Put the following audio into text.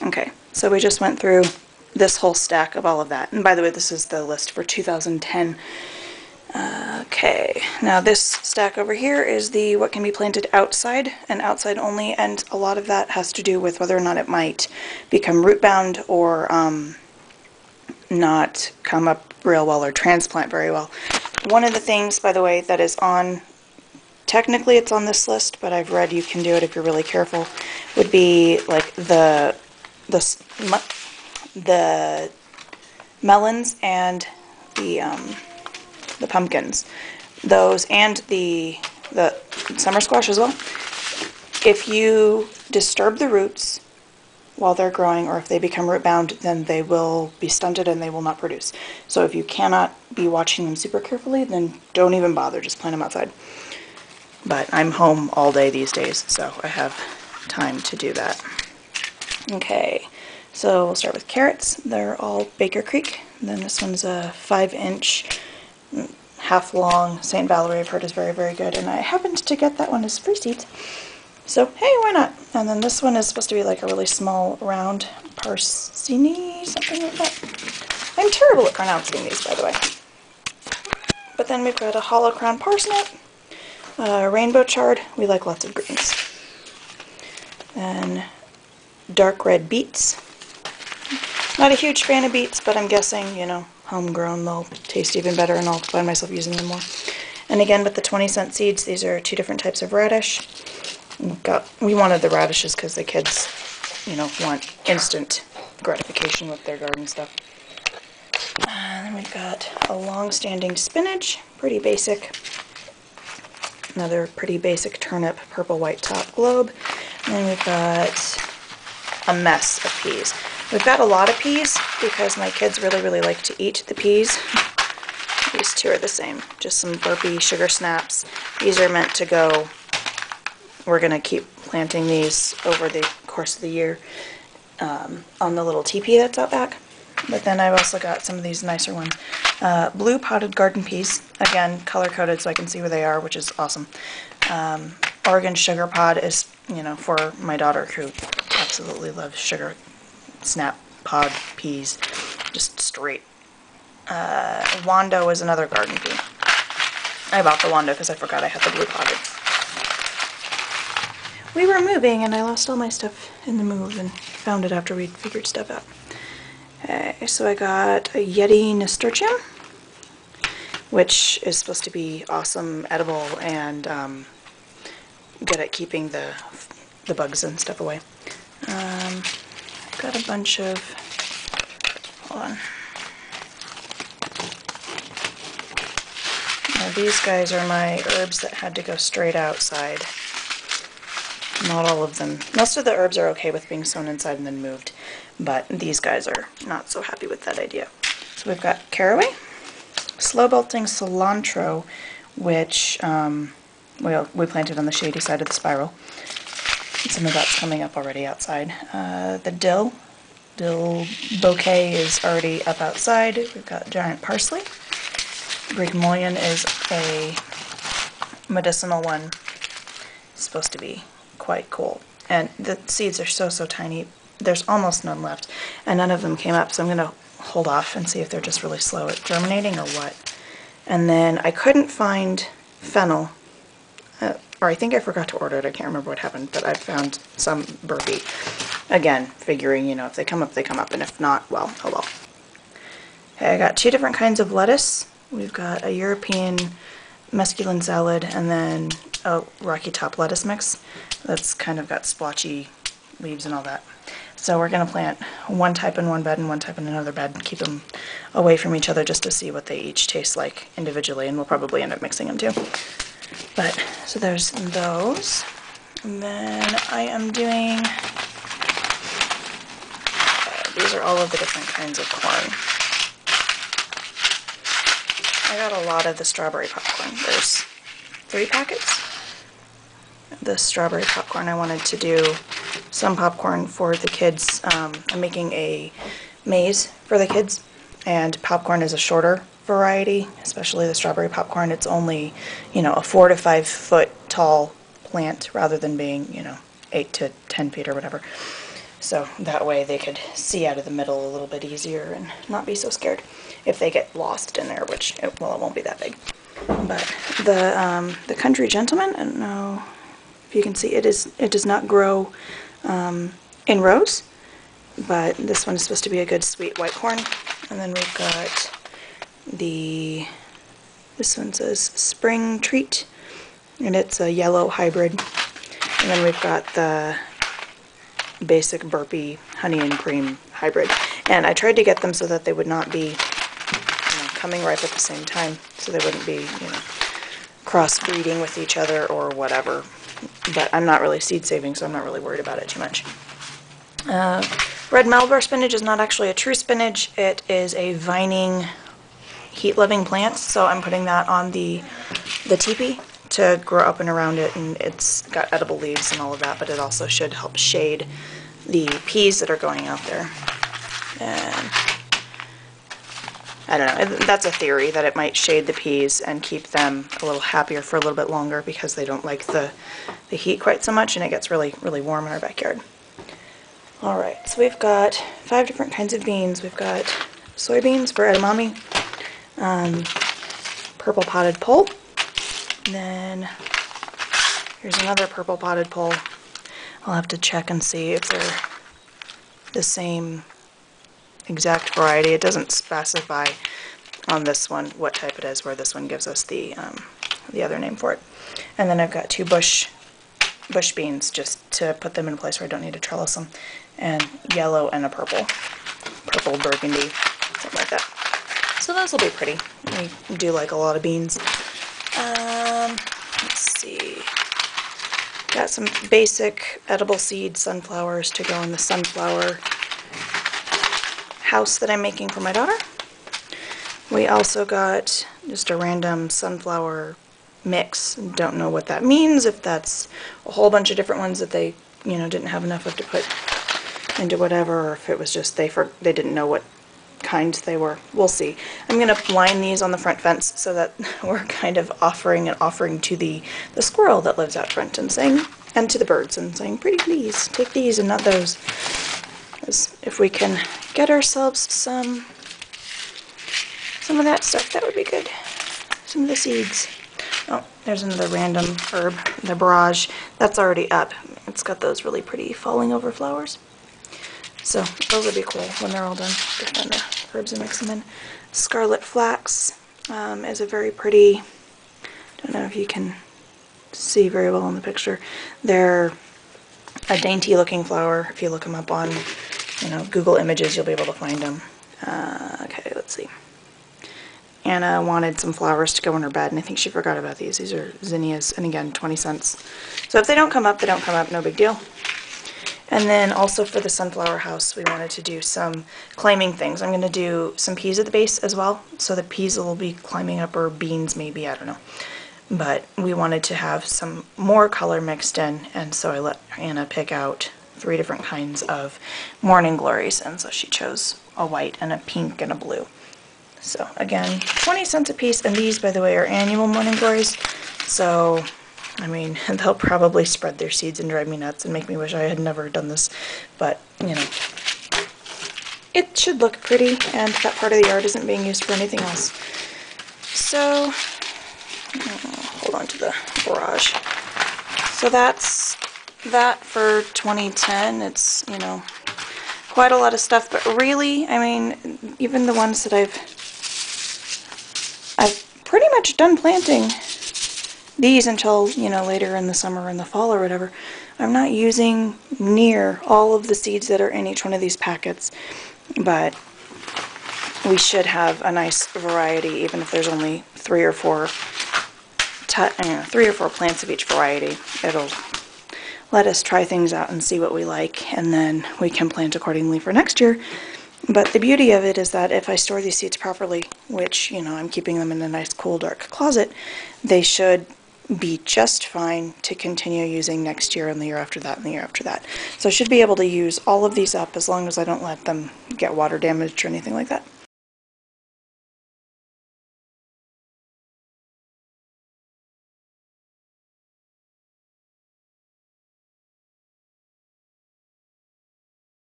Okay, so we just went through this whole stack of all of that. And by the way, this is the list for 2010. Okay, now this stack over here is the what can be planted outside and outside only, and a lot of that has to do with whether or not it might become root bound or not come up real well or transplant very well. One of the things, by the way, that is on, technically it's on this list, but I've read you can do it if you're really careful, would be like the melons and the pumpkins, those, and the summer squash as well. If you disturb the roots while they're growing, or if they become root bound, then they will be stunted and they will not produce. So if you cannot be watching them super carefully, then don't even bother, just plant them outside. But I'm home all day these days, so I have time to do that. Okay, so we'll start with carrots. They're all Baker Creek. Then this one's a 5-inch, half long St. Valerie, I've heard is very, very good, and I happened to get that one as free seeds. So, hey, why not? And then this one is supposed to be like a really small, round Parsinis, something like that. I'm terrible at pronouncing these, by the way. But then we've got a hollow crown parsnip, rainbow chard. We like lots of greens. Then dark red beets. Not a huge fan of beets, but I'm guessing, you know, homegrown, they'll taste even better, and I'll find myself using them more. And again, with the 20-cent seeds, these are 2 different types of radish. We wanted the radishes because the kids, you know, want instant gratification with their garden stuff. And then we've got a long-standing spinach, pretty basic. Another pretty basic turnip, purple white top globe. And then we've got a mess of peas. We've got a lot of peas because my kids really, really like to eat the peas. These 2 are the same, just some burpy sugar snaps. These are meant to go, we're going to keep planting these over the course of the year on the little teepee that's out back. But then I've also got some of these nicer ones. Blue potted garden peas, again, color-coded so I can see where they are, which is awesome. Oregon sugar pod is, you know, for my daughter who absolutely loves sugar snap pod peas, just straight. Wando is another garden pea. I bought the Wando because I forgot I had the blue potted. We were moving and I lost all my stuff in the move and found it after we'd figured stuff out. Okay, so I got a Yeti nasturtium, which is supposed to be awesome, edible, and good at keeping the bugs and stuff away. I've got a bunch of, hold on. Now these guys are my herbs that had to go straight outside. Not all of them. Most of the herbs are okay with being sown inside and then moved, but these guys are not so happy with that idea. So we've got caraway, slow bolting cilantro, which we planted on the shady side of the spiral. And some of that's coming up already outside. The dill bouquet is already up outside. We've got giant parsley. Greek mullein is a medicinal one. It's supposed to be quite cool. And the seeds are so tiny. There's almost none left. And none of them came up, so I'm going to hold off and see if they're just really slow at germinating or what. And then I couldn't find fennel. Or I think I forgot to order it. I can't remember what happened, but I found some burpee. Again, figuring, you know, if they come up, they come up, and if not, well, oh well. Okay, I got 2 different kinds of lettuce. We've got a European mesclun salad and then a Rocky Top lettuce mix. That's kind of got splotchy leaves and all that. So we're going to plant one type in one bed and one type in another bed and keep them away from each other just to see what they each taste like individually, and we'll probably end up mixing them too. But, so there's those. And then I am doing, these are all of the different kinds of corn. I got a lot of the strawberry popcorn. There's 3 packets. The strawberry popcorn, I wanted to do some popcorn for the kids. I'm making a maze for the kids, and popcorn is a shorter variety, especially the strawberry popcorn. It's only, you know, a 4 to 5 foot tall plant rather than being, you know, 8 to 10 feet or whatever. So that way they could see out of the middle a little bit easier and not be so scared if they get lost in there, which, it won't be that big. But the Country Gentleman, I don't know if you can see, it does not grow in rows, but this one is supposed to be a good sweet white corn. And then we've got this one says Spring Treat, and it's a yellow hybrid. And then we've got the basic Burpee Honey and Cream hybrid. And I tried to get them so that they would not be coming ripe at the same time, so they wouldn't be, crossbreeding with each other or whatever. But I'm not really seed saving, so I'm not really worried about it too much. Red Malabar spinach is not actually a true spinach. It is a vining, heat-loving plant, so I'm putting that on the teepee to grow up and around it, and it's got edible leaves and all of that, but it also should help shade the peas that are going out there. And I don't know, that's a theory, that it might shade the peas and keep them a little happier for a little bit longer because they don't like the heat quite so much, and it gets really, really warm in our backyard. Alright, so we've got 5 different kinds of beans. We've got soybeans for edamame, purple potted pole, and then here's another purple potted pole. I'll have to check and see if they're the same exact variety. It doesn't specify on this one what type it is, where this one gives us the other name for it. And then I've got 2 bush beans, just to put them in a place where I don't need to trellis them, and yellow and a purple burgundy, something like that. So those will be pretty. We do like a lot of beans. Let's see. Got some basic edible seed sunflowers to go in the sunflower house that I'm making for my daughter. We also got just a random sunflower mix. Don't know what that means, if that's a whole bunch of different ones that they, didn't have enough of to put into whatever, or if it was just they didn't know what kinds they were. We'll see. I'm going to line these on the front fence so that we're kind of offering to the squirrel that lives out front, and saying, and to the birds, and saying, pretty please, take these and not those. Because if we can get ourselves some of that stuff, that would be good. Some of the seeds. Oh, there's another random herb, the borage. That's already up. It's got those really pretty falling over flowers. So those would be cool when they're all done. Just find the herbs and mix them in. Scarlet flax is a very pretty, don't know if you can see very well in the picture. They're a dainty looking flower. If you look them up on, Google Images, you'll be able to find them. Okay, let's see. Anna wanted some flowers to go in her bed, and I think she forgot about these. These are zinnias, and again, 20 cents. So if they don't come up, they don't come up, no big deal. And then also for the sunflower house, we wanted to do some climbing things. I'm going to do some peas at the base as well, so the peas will be climbing up, or beans maybe, I don't know. But we wanted to have some more color mixed in, and so I let Anna pick out 3 different kinds of morning glories, and so she chose a white and a pink and a blue. So again, 20 cents a piece, and these, by the way, are annual morning glories, so I mean, they'll probably spread their seeds and drive me nuts and make me wish I had never done this, but, it should look pretty, and that part of the yard isn't being used for anything else. So, hold on to the barrage. So that's that for 2010. It's, quite a lot of stuff, but really, I mean, even the ones that I've pretty much done planting these until, later in the summer or in the fall or whatever. I'm not using near all of the seeds that are in each one of these packets, but we should have a nice variety, even if there's only 3 or 4 plants of each variety. It'll let us try things out and see what we like, and then we can plant accordingly for next year. But the beauty of it is that if I store these seeds properly, which, I'm keeping them in a nice cool dark closet, they should be just fine to continue using next year and the year after that and the year after that. So I should be able to use all of these up as long as I don't let them get water damaged or anything like that.